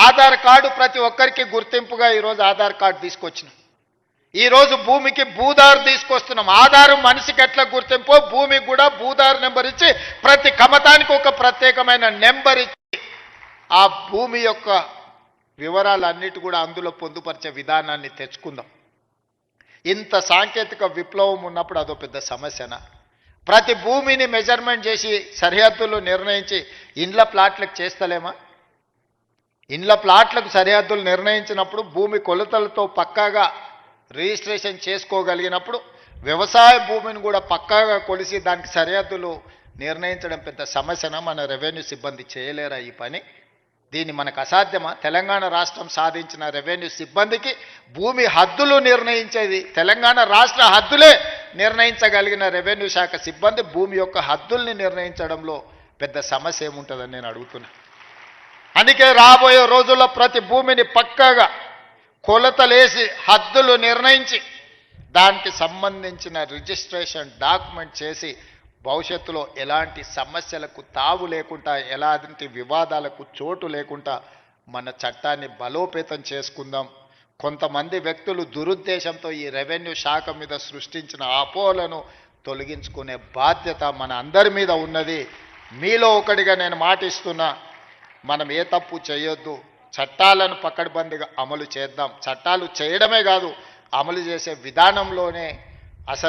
Aadhaar card ప్రతి ఒక్కరికి గుర్తింపుగా ఈరోజు ఆధార్ కార్డు తీసుకొచ్చినాం. ఈరోజు భూమికి భూదారు తీసుకొస్తున్నాం. ఆధారు మనిషికి ఎట్లా గుర్తింపో భూమికి కూడా భూదారు నెంబర్ ఇచ్చి ప్రతి కమతానికి ఒక ప్రత్యేకమైన నెంబర్ ఇచ్చి ఆ భూమి యొక్క వివరాలన్నిటి కూడా అందులో పొందుపరిచే విధానాన్ని తెచ్చుకుందాం. ఇంత సాంకేతిక విప్లవం ఉన్నప్పుడు అదో పెద్ద సమస్యనా? ప్రతి భూమిని మెజర్మెంట్ చేసి సరిహద్దులు నిర్ణయించి ఇండ్ల ప్లాట్లకు చేస్తలేమా? ఇండ్ల ప్లాట్లకు సరిహద్దులు నిర్ణయించినప్పుడు భూమి కొలతలతో పక్కాగా రిజిస్ట్రేషన్ చేసుకోగలిగినప్పుడు వ్యవసాయ భూమిని కూడా పక్కాగా కొలిసి దానికి సరిహద్దులు నిర్ణయించడం పెద్ద సమస్యన? మన రెవెన్యూ సిబ్బంది చేయలేరా ఈ పని? దీన్ని మనకు అసాధ్యమా? తెలంగాణ రాష్ట్రం సాధించిన రెవెన్యూ సిబ్బందికి భూమి హద్దులు నిర్ణయించేది తెలంగాణ రాష్ట్ర హద్దులే నిర్ణయించగలిగిన రెవెన్యూ శాఖ సిబ్బంది భూమి యొక్క హద్దుల్ని నిర్ణయించడంలో పెద్ద సమస్య ఏముంటుందని నేను అడుగుతున్నా. అందుకే రాబోయే రోజుల్లో ప్రతి భూమిని పక్కాగా కొలతలేసి హద్దులు నిర్ణయించి దానికి సంబంధించిన రిజిస్ట్రేషన్ డాక్యుమెంట్ చేసి భవిష్యత్తులో ఎలాంటి సమస్యలకు తావు లేకుండా ఎలాంటి వివాదాలకు చోటు లేకుండా మన చట్టాన్ని బలోపేతం చేసుకుందాం. కొంతమంది వ్యక్తులు దురుద్దేశంతో ఈ రెవెన్యూ శాఖ మీద సృష్టించిన అపోహలను తొలగించుకునే బాధ్యత మన అందరి మీద ఉన్నది. మీలో ఒకటిగా నేను మాటిస్తున్నా, మనం ఏ తప్పు చేయొద్దు, చట్టాలను పకడ్బందీగా అమలు చేద్దాం. చట్టాలు చేయడమే కాదు, అమలు చేసే విధానంలోనే